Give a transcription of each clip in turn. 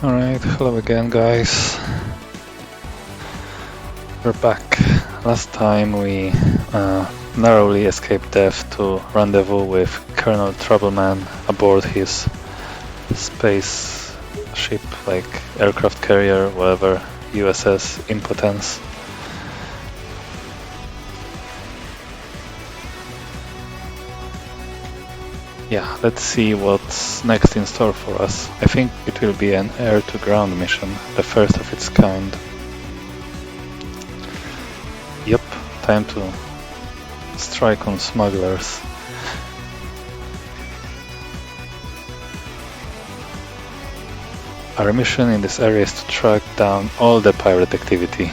Alright, hello again guys. We're back. Last time we narrowly escaped death to rendezvous with Colonel Troubleman aboard his space ship, like aircraft carrier, whatever, USS Impotence. Yeah, let's see what's next in store for us. I think it will be an air-to-ground mission, the first of its kind. Yep, time to strike on smugglers. Our mission in this area is to track down all the pirate activity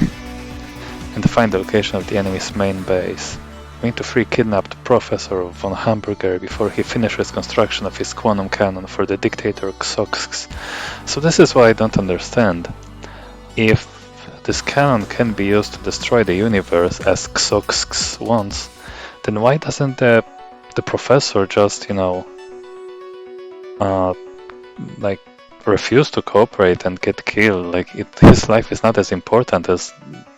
and to find the location of the enemy's main base. We need to free kidnapped Professor von Hamburger before he finishes construction of his quantum cannon for the dictator Xoxx. So this is what I don't understand. If this cannon can be used to destroy the universe as Xoxx wants, then why doesn't the professor just, like refuse to cooperate and get killed? Like his life is not as important as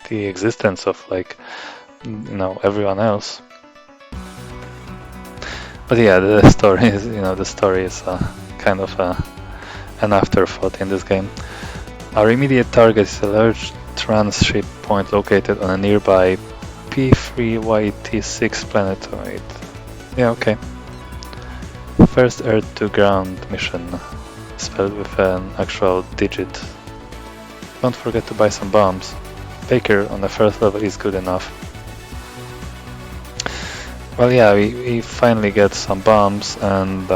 the existence of everyone else. But yeah, the story is kind of an afterthought in this game. Our immediate target is a large transship point located on a nearby P3YT6 planetoid. Yeah, okay. First Earth-to-ground mission, spelled with an actual digit. Don't forget to buy some bombs. Baker on the first level is good enough. Well, yeah, we finally get some bombs and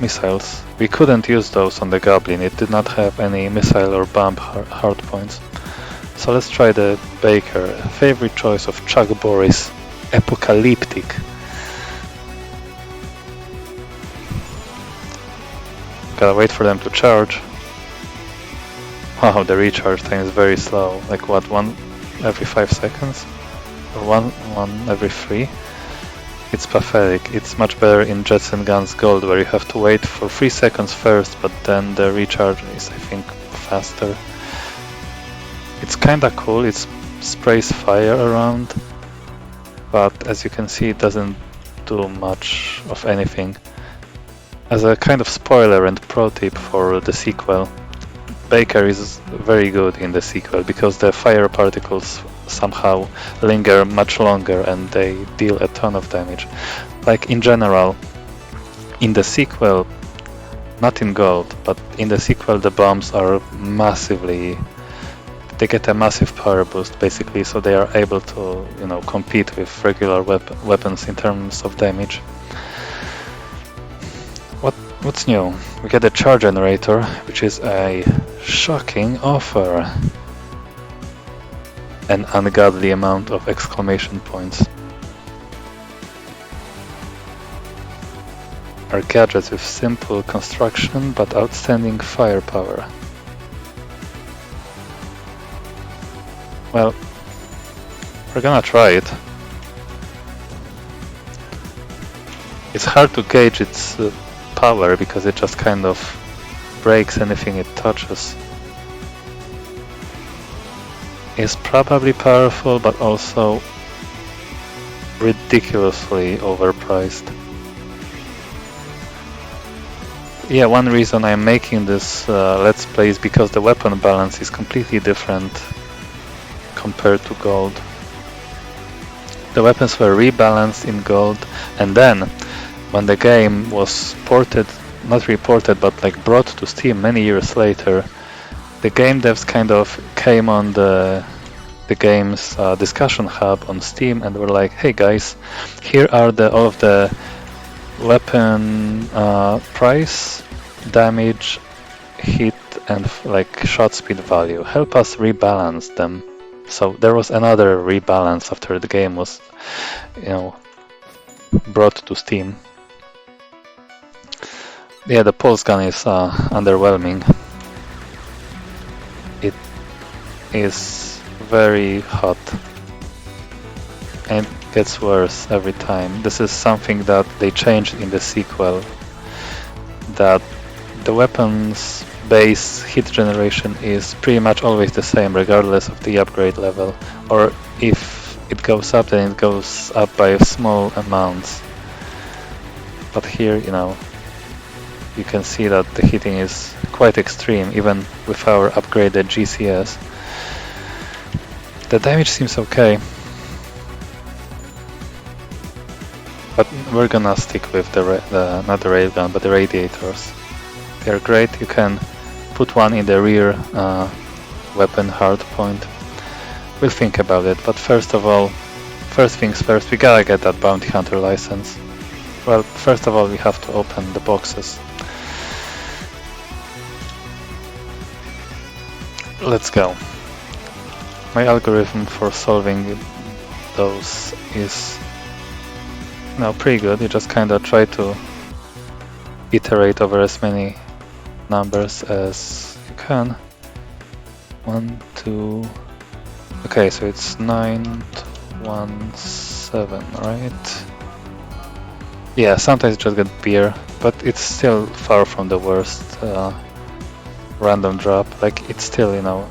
missiles. We couldn't use those on the Goblin, it did not have any missile or bomb hardpoints. So let's try the Baker, a favorite choice of Chuck Boris, Apocalyptic. Gotta wait for them to charge. Wow, the recharge time is very slow, like what, one every 5 seconds? Or one every 3? It's pathetic. It's much better in Jets and Guns Gold, where you have to wait for 3 seconds first, but then the recharge is, I think, faster. It's kinda cool, it sprays fire around, but as you can see it doesn't do much of anything. As a kind of spoiler and pro tip for the sequel, Baker is very good in the sequel because the fire particles somehow linger much longer and they deal a ton of damage. Like in general, in the sequel, not in Gold, but in the sequel the bombs are they get a massive power boost basically, so they are able to, compete with regular weapons in terms of damage. What's new? We get a charge generator, which is a shocking offer. An ungodly amount of exclamation points. Our gadgets with simple construction but outstanding firepower. Well, we're gonna try it. It's hard to gauge its power because it just kind of breaks anything it touches. It's probably powerful, but also ridiculously overpriced. Yeah, one reason I'm making this Let's Play is because the weapon balance is completely different compared to Gold. The weapons were rebalanced in Gold, and then when the game was not reported, but brought to Steam many years later, the game devs kind of came on the game's discussion hub on Steam and were like, hey guys, here are all of the weapon price, damage, hit and shot speed value. Help us rebalance them. So there was another rebalance after the game was brought to Steam. Yeah, the pulse gun is underwhelming. It is very hot and gets worse every time. This is something that they changed in the sequel, that the weapons base hit generation is pretty much always the same regardless of the upgrade level, or if it goes up then it goes up by small amounts. But here, you know, you can see that the hitting is quite extreme even with our upgraded GCS. The damage seems okay, but we're gonna stick with not the railgun but the radiators. They're great. You can put one in the rear weapon hardpoint. We'll think about it, but first things first, we gotta get that bounty hunter license. Well, first of all, we have to open the boxes. Let's go. My algorithm for solving those is now pretty good. You just kinda try to iterate over as many numbers as you can. 1, 2. Okay, so it's 9, 1, 7, right? Yeah, sometimes you just get beer, but it's still far from the worst random drop. Like, it's still, you know,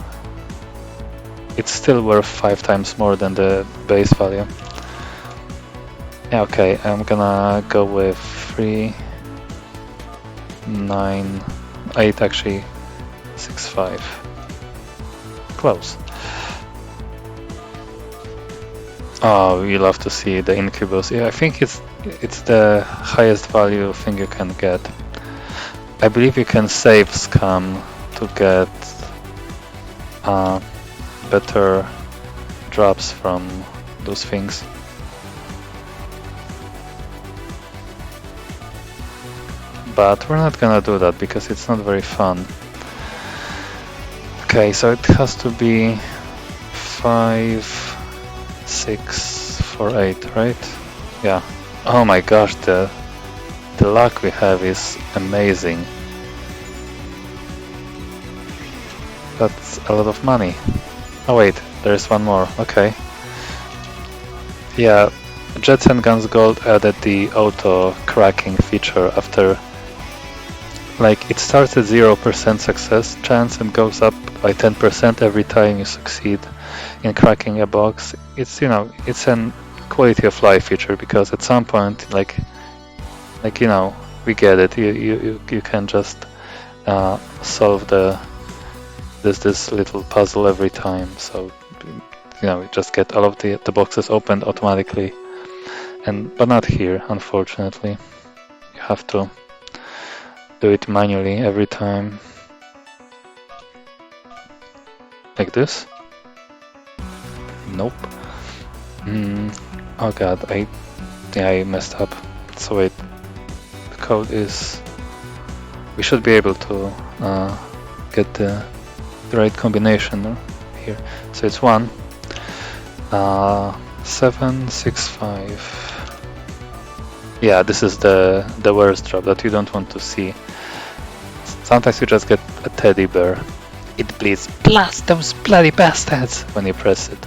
it's still worth 5 times more than the base value. Yeah, okay, I'm gonna go with 3, 9, 8 actually, 6, 5. Close. Oh, you love to see the incubus. Yeah, I think it's the highest value thing you can get. I believe you can save scam to get better drops from those things. But we're not gonna do that because it's not very fun. Okay, so it has to be 5, 6, 4, 8, right? Yeah. Oh my gosh, the luck we have is amazing. That's a lot of money. Oh wait, there's one more. Okay. Yeah, Jets and Guns Gold added the auto cracking feature after, like, it starts at 0% success chance and goes up by 10% every time you succeed in cracking a box. It's, you know, it's an quality of life feature because at some point, like you know, we get it. You can just solve this little puzzle every time. So, you know, you just get all of the boxes opened automatically, but not here, unfortunately. You have to do it manually every time. Like this? Nope. Oh god, I messed up. So wait, the code is... We should be able to get the right combination here. So it's 1, 7, 6, 5. Yeah, this is the worst drop that you don't want to see. Sometimes you just get a teddy bear. It bleeds blast those bloody bastards when you press it.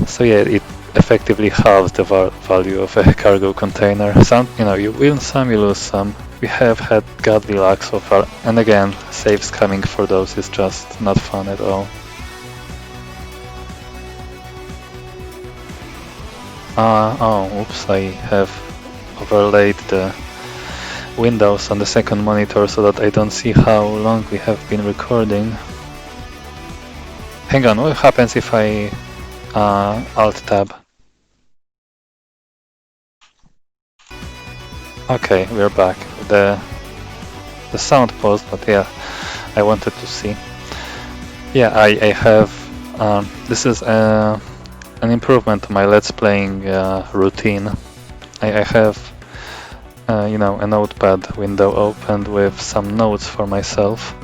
So yeah, it effectively halves the value of a cargo container. Some, you know, you win some, you lose some. We have had godly luck so far, and again, saves coming for those is just not fun at all. Oh, oops, I have overlaid the windows on the second monitor so that I don't see how long we have been recording. Hang on, what happens if I Alt-tab? Okay, we're back. The sound paused, but yeah, I wanted to see. Yeah, I have... this is an improvement to my Let's Playing routine. I have you know, a notepad window opened with some notes for myself,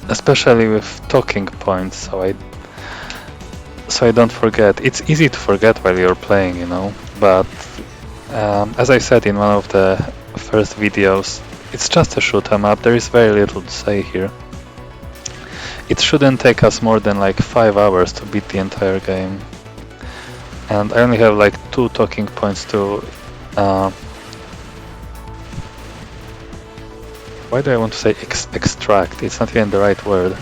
especially with talking points, so I don't forget. It's easy to forget while you're playing, you know, but as I said in one of the first videos, it's just a shoot 'em up. There is very little to say here. It shouldn't take us more than like 5 hours to beat the entire game, and I only have like 2 talking points to why do I want to say extract? It's not even the right word.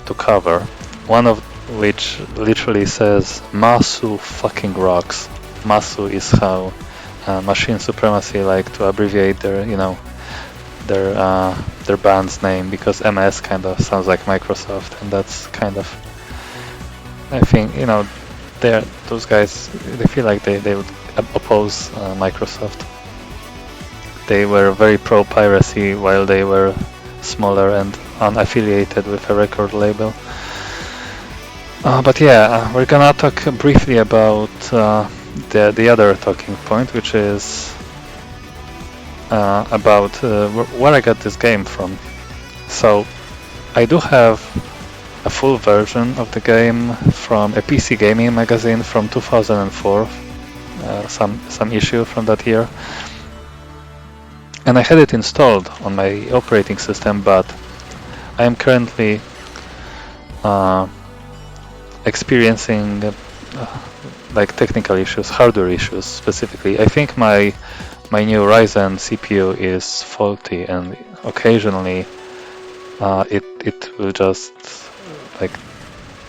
To cover. One of which literally says MaSu fucking rocks. MaSu is how Machine Supremacy like to abbreviate their, you know, their band's name, because MS kind of sounds like Microsoft, and that's kind of, I think, you know, those guys, they feel like they would oppose Microsoft. They were very pro-piracy while they were smaller and unaffiliated with a record label. But yeah, we're gonna talk briefly about the other talking point, which is about where I got this game from. So I do have a full version of the game from a PC gaming magazine from 2004, some issue from that year, and I had it installed on my operating system, but I am currently experiencing like technical issues, hardware issues specifically. I think my new Ryzen CPU is faulty, and occasionally it will just, like,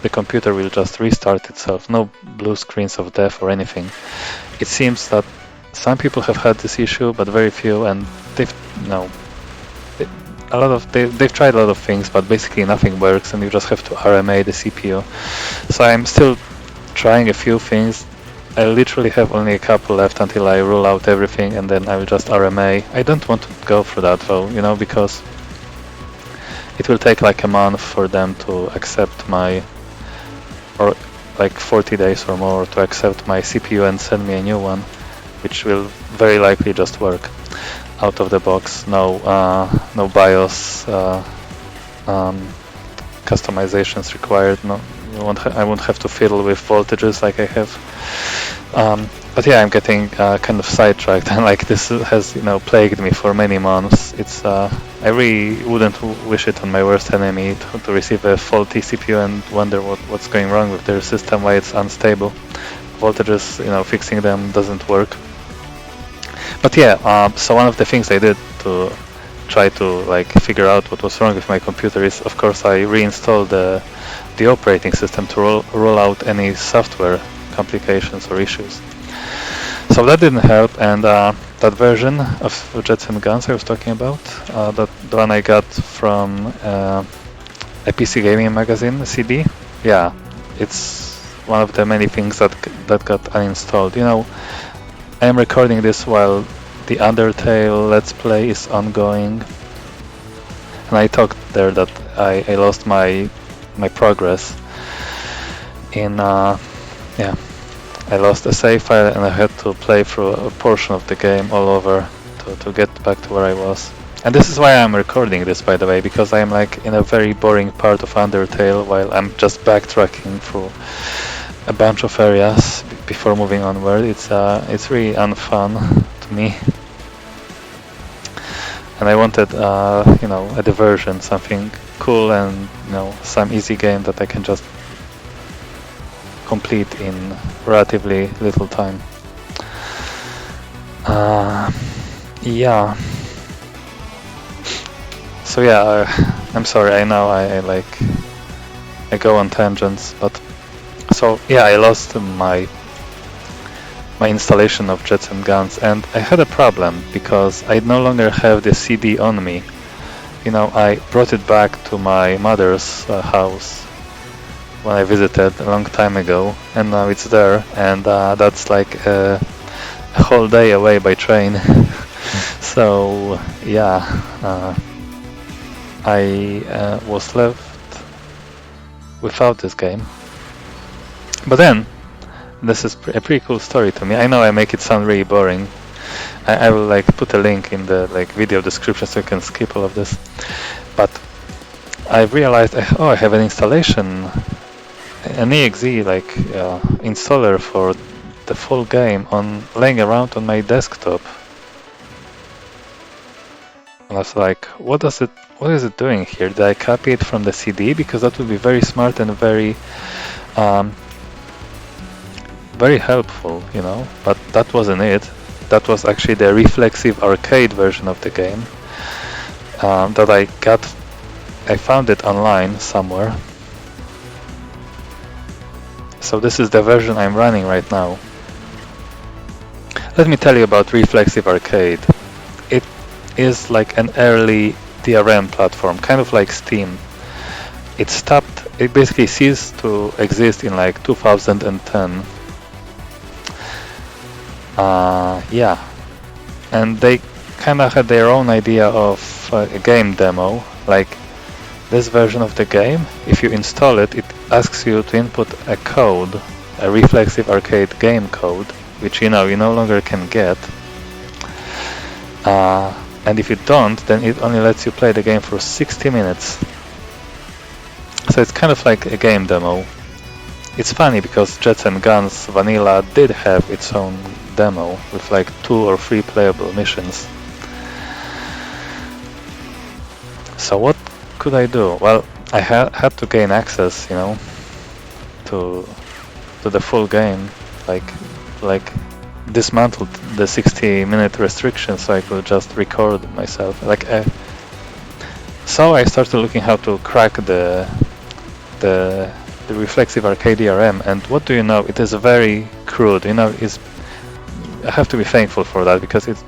the computer will just restart itself. No blue screens of death or anything. It seems that some people have had this issue, but very few, and they've tried a lot of things, but basically nothing works, and you just have to RMA the CPU. So I'm still trying a few things. I literally have only a couple left until I rule out everything, and then I will just RMA. I don't want to go through that though, you know, because it will take like a month for them to accept my, or like 40 days or more to accept my CPU and send me a new one, which will very likely just work out of the box. No BIOS customizations required. No, I won't have to fiddle with voltages like I have. But yeah, I'm getting kind of sidetracked, and like this has, you know, plagued me for many months. It's I really wouldn't wish it on my worst enemy to receive a faulty CPU and wonder what's going wrong with their system, why it's unstable. Voltages, you know, fixing them doesn't work. But yeah, so one of the things I did to try to like figure out what was wrong with my computer is, of course, I reinstalled the operating system to roll out any software complications or issues. So that didn't help, and that version of Jets and Guns I was talking about, the one I got from a PC gaming magazine, CD, yeah, it's one of the many things that got uninstalled. You know, I am recording this while the Undertale Let's Play is ongoing, and I talked there that I lost my progress in yeah, I lost a save file, and I had to play through a portion of the game all over to get back to where I was. And this is why I'm recording this, by the way, because I'm like in a very boring part of Undertale while I'm just backtracking through a bunch of areas before moving onward. It's really unfun to me, and I wanted you know, a diversion, something cool, and you know, some easy game that I can just complete in relatively little time. Yeah. So yeah, I'm sorry. I know I go on tangents, but so yeah, I lost my installation of Jets and Guns, and I had a problem because I no longer have the CD on me. You know, I brought it back to my mother's house when I visited a long time ago, and now it's there, and that's like a whole day away by train. So yeah, I was left without this game. But then, this is a pretty cool story to me. I know I make it sound really boring. I will like put a link in the like video description so you can skip all of this. But I realized, oh, I have an installation, an exe like installer for the full game laying around on my desktop. And I was like, what is it doing here? Did I copy it from the CD? Because that would be very smart and very very helpful, you know. But that wasn't it. That was actually the reflexive arcade version of the game. that I found it online somewhere. So this is the version I'm running right now. Let me tell you about Reflexive Arcade. It is like an early DRM platform, kind of like Steam. It basically ceased to exist in like 2010. Yeah, and they kind of had their own idea of a game demo, like this version of the game. If you install it, it asks you to input a code, a Reflexive Arcade game code, which you no longer can get. And if you don't, then it only lets you play the game for 60 minutes. So it's kind of like a game demo. It's funny because Jets and Guns Vanilla did have its own demo with like 2 or 3 playable missions. So what could I do? Well, I had to gain access, to the full game, like dismantled the 60-minute restriction so I could just record myself. So I started looking how to crack the Reflexive Arcade DRM, and what do you know? It is very crude. I have to be thankful for that, because it's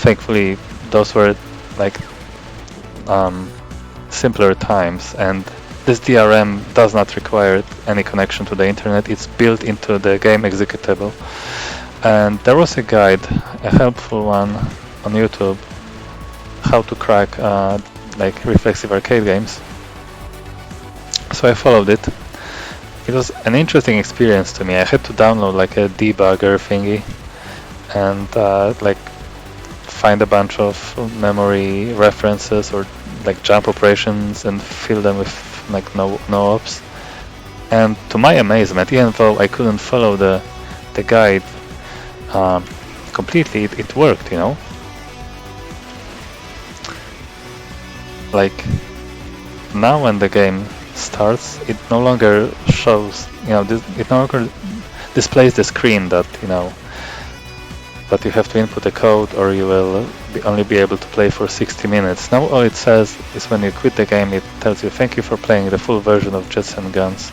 thankfully those were like simpler times, and this DRM does not require any connection to the internet. It's built into the game executable, and there was a guide, a helpful one on YouTube, how to crack like Reflexive Arcade games. So I followed it. It was an interesting experience to me. I had to download like a debugger thingy and like find a bunch of memory references or like jump operations and fill them with like no ops. And to my amazement, even though I couldn't follow the guide completely, it worked, Like now when the game starts, it no longer shows, it no longer displays the screen that, that you have to input a code or you will only be able to play for 60 minutes. Now all it says is when you quit the game, it tells you thank you for playing the full version of Jets and Guns.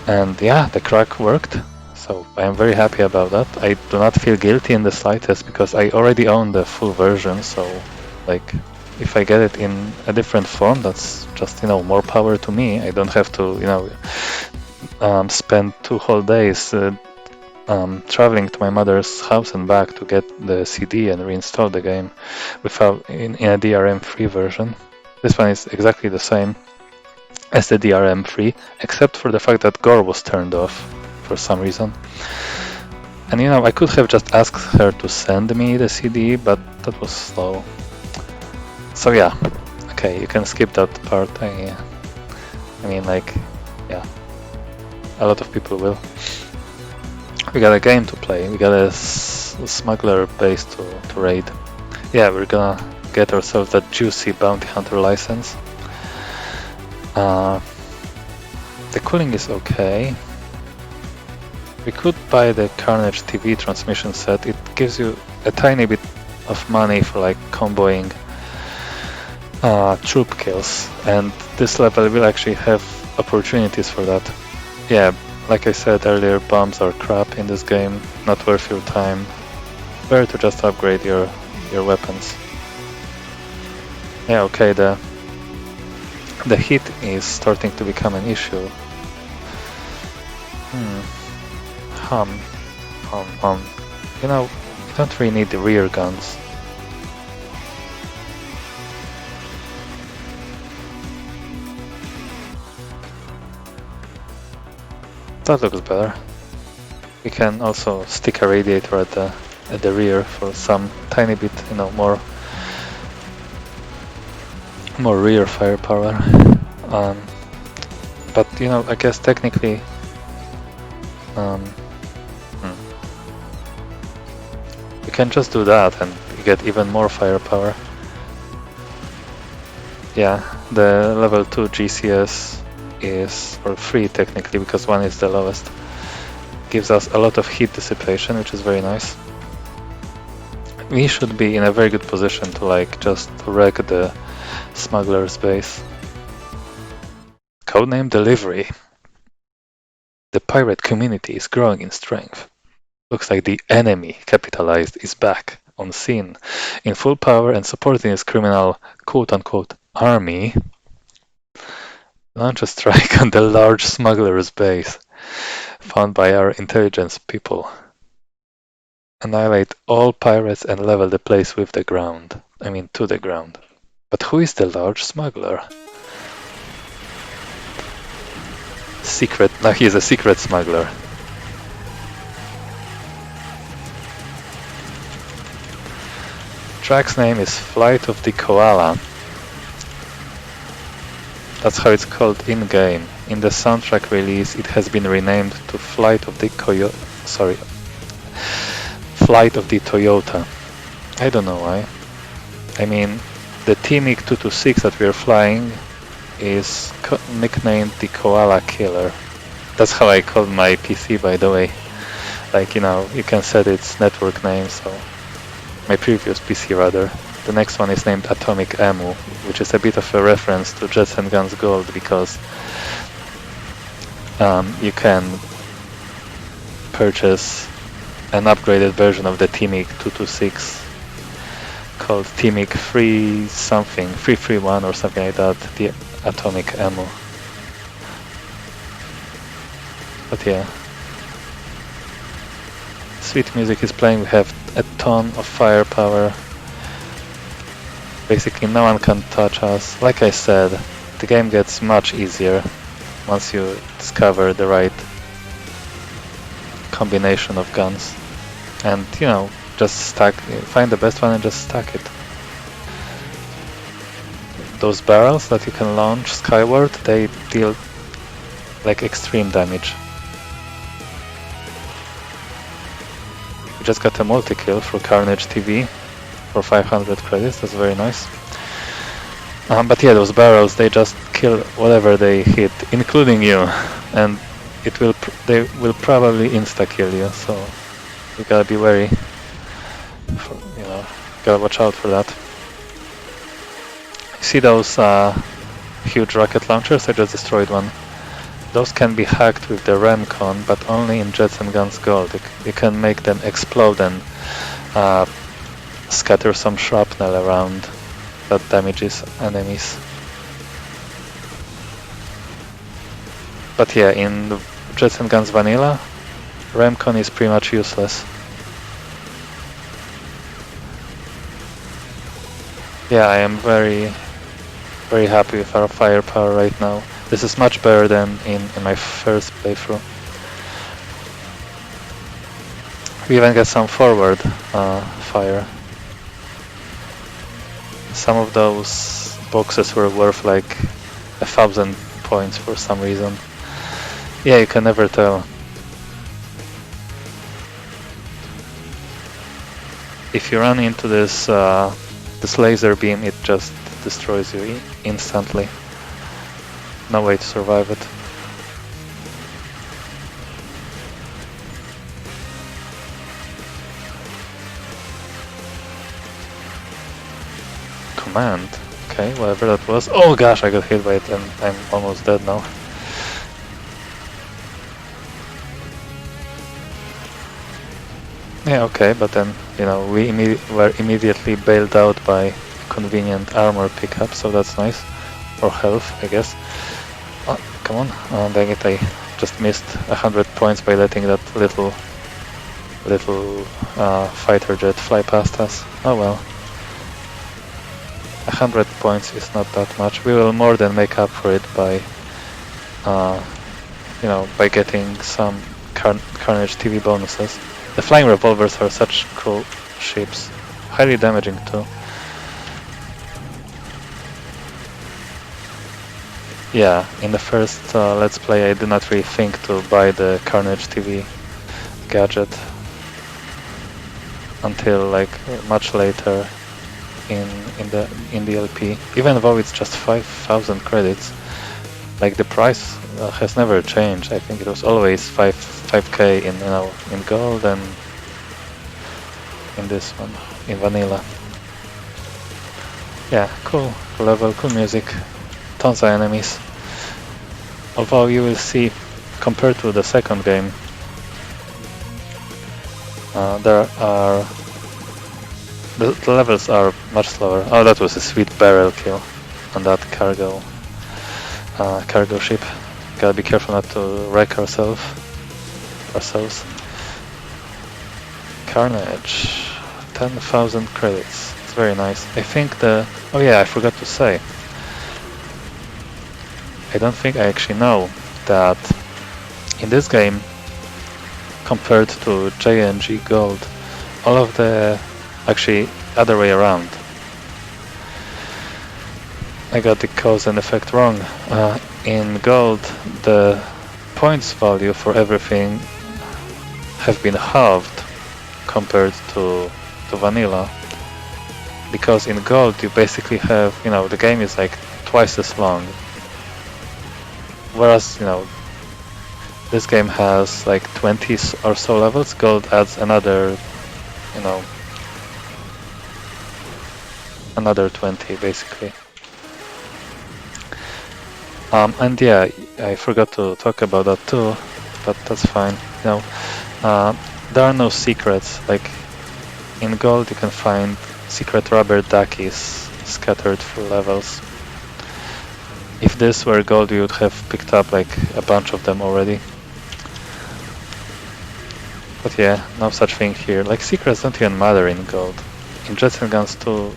And yeah, the crack worked, so I am very happy about that. I do not feel guilty in the slightest because I already own the full version, so like if I get it in a different form, that's just more power to me. I don't have to spend 2 whole days traveling to my mother's house and back to get the CD and reinstall the game without in a DRM-free version. This one is exactly the same as the DRM-free, except for the fact that Gore was turned off for some reason. And I could have just asked her to send me the CD, but that was slow. So yeah, okay, you can skip that part. I mean, like, yeah, a lot of people will. We got a game to play. We got a smuggler base to raid. Yeah, we're gonna get ourselves that juicy bounty hunter license. The cooling is okay. We could buy the Carnage TV transmission set. It gives you a tiny bit of money for like comboing troop kills, and this level will actually have opportunities for that. Yeah, like I said earlier, bombs are crap in this game, not worth your time. Better to just upgrade your weapons. Yeah, okay, the heat is starting to become an issue. You don't really need the rear guns. That looks better. We can also stick a radiator at the rear for some tiny bit, more rear firepower. But I guess technically, we can just do that and get even more firepower. Yeah, the level 2 GCS is, or 3 technically, because 1 is the lowest, gives us a lot of heat dissipation, which is very nice. we should be in a very good position to like just wreck the smuggler's base. Codename Delivery. The pirate community is growing in strength. Looks like the enemy, capitalized, is back on scene in full power and supporting his criminal quote-unquote army. Launch a strike on the Large Smuggler's base, found by our intelligence people. Annihilate all pirates and level the place with the ground. I mean, to the ground. But who is the Large Smuggler? He is a secret smuggler. Track's name is Flight of the Koala. That's how it's called in-game. In the soundtrack release, it has been renamed to Flight of the Toyota. I don't know why. I mean, the T-MiG 226 that we're flying is nicknamed the Koala Killer. That's how I called my PC, by the way. Like, you know, you can set its network name, so my previous PC rather. The next one is named Atomic Emu, which is a bit of a reference to Jets and Guns Gold, because you can purchase an upgraded version of the T-MiG 226 called T-MiG 331 or something like that, the Atomic Emu. But yeah, sweet music is playing. We have a ton of firepower. Basically no one can touch us. Like I said, the game gets much easier once you discover the right combination of guns. And, you know, just find the best one and just stack it. Those barrels that you can launch skyward, they deal like extreme damage. We just got a multi-kill for Carnage TV for 500 credits, that's very nice. But yeah, those barrels, they just kill whatever they hit, including you, and they will probably insta-kill you, so you gotta be wary. You know, gotta watch out for that. You see those huge rocket launchers? I just destroyed one. Those can be hacked with the Remcon, but only in Jets and Guns Gold. You can make them explode and scatter some shrapnel around that damages enemies. But yeah, in Jets and Guns Vanilla, Remcon is pretty much useless. Yeah, I am very happy with our firepower right now. This is much better than in my first playthrough. We even get some forward fire. Some of those boxes were worth like 1,000 points for some reason. Yeah, you can never tell. If you run into this laser beam, it just destroys you instantly. No way to survive it. Command. Okay, whatever that was. Oh gosh, I got hit by it and I'm almost dead now. Yeah, okay, but then, you know, we were immediately bailed out by convenient armor pickup, so that's nice. Or health, I guess. Oh, come on. Oh, dang it, I just missed 100 points by letting that little fighter jet fly past us. Oh well. 100 points is not that much. We will more than make up for it by, you know, by getting some Carnage TV bonuses. The flying revolvers are such cool ships, highly damaging too. Yeah, in the first Let's Play I did not really think to buy the Carnage TV gadget until like much later in the LP. Even though it's just 5,000 credits, like the price has never changed. I think it was always 5k in, you know, in gold and in this one. in vanilla. Yeah, cool level, cool music, tons of enemies. Although you will see, compared to the second game, there are the levels are much slower. Oh, that was a sweet barrel kill on that cargo ship. Gotta be careful not to wreck ourselves. Carnage, 10,000 credits. It's very nice. I think oh yeah, I forgot to say. I don't think I actually know that in this game, compared to J&G Gold, all of the actually other way around. I got the cause and effect wrong. In Gold, the points value for everything have been halved compared to vanilla, because in Gold you basically have, the game is like twice as long, whereas this game has like 20 or so levels. Gold adds another another 20 basically. And yeah, I forgot to talk about that too, but that's fine. There are no secrets. Like in Gold you can find secret rubber duckies scattered through levels. If this were Gold, you would have picked up like a bunch of them already. But yeah, no such thing here. Like secrets don't even matter in Gold. In Jets and Guns 2,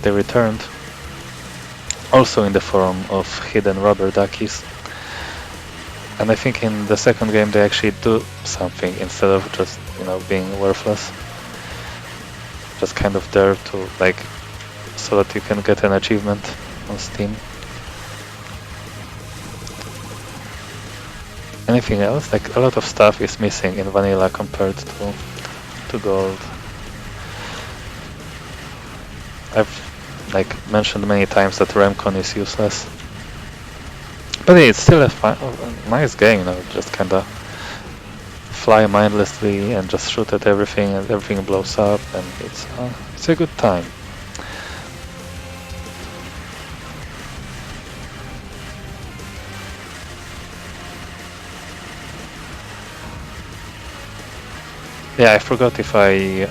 they returned. Also in the form of hidden rubber duckies. And I think in the second game they actually do something instead of just, being worthless. Just kind of there to, like, so that you can get an achievement on Steam. Anything else? Like, a lot of stuff is missing in vanilla compared to Gold. I've mentioned many times that Remcon is useless. But yeah, it's still a nice game, just kinda fly mindlessly and just shoot at everything and everything blows up, and it's a good time. Yeah, I forgot if I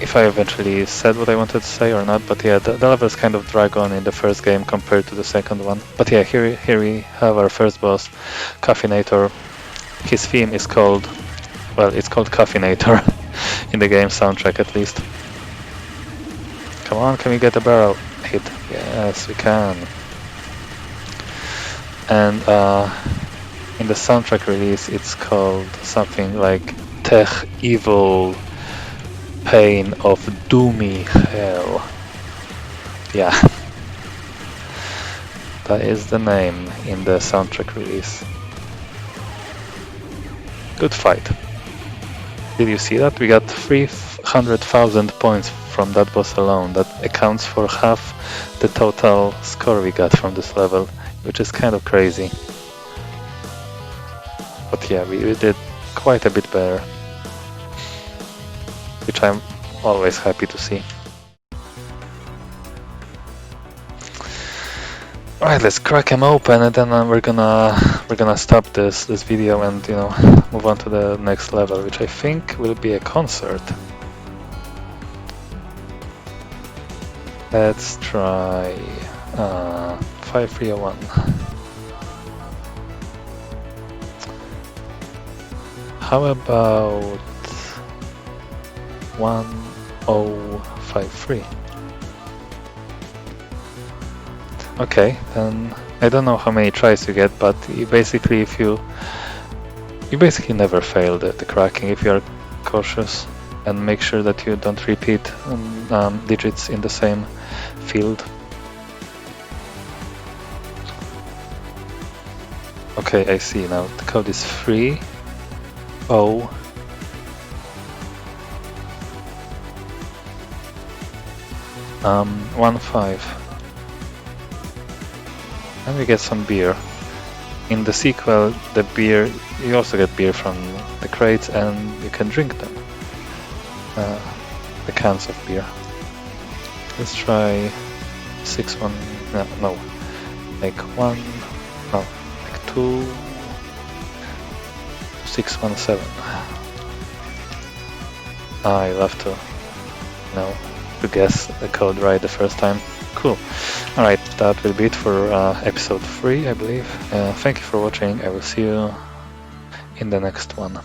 eventually said what I wanted to say or not, but yeah, the levels kind of drag on in the first game compared to the second one. But yeah, here we have our first boss, Coffinator. His theme is called, well, it's called Coffinator in the game soundtrack at least. Come on, can we get a barrel hit? Yes, we can. And in the soundtrack release, it's called something like Tech Evil Pain of Doomy Hell. Yeah. That is the name in the soundtrack release. Good fight. Did you see that? We got 300,000 points from that boss alone. That accounts for half the total score we got from this level, which is kind of crazy. But yeah, we did quite a bit better, which I'm always happy to see. Alright, let's crack him open, and then we're gonna stop this video and move on to the next level, which I think will be a concert. Let's try 5301. How about 1053? Okay, then I don't know how many tries you get, but you basically never fail the cracking if you are cautious and make sure that you don't repeat digits in the same field. Okay, I see now. The code is 3015. And we get some beer. In the sequel, the beer, you also get beer from the crates and you can drink them. the cans of beer. Let's try 6-1. No, make 1. No, make 2. 617. You'll have to, to guess the code right the first time. Cool. Alright, that will be it for episode 3, I believe. Thank you for watching. I will see you in the next one.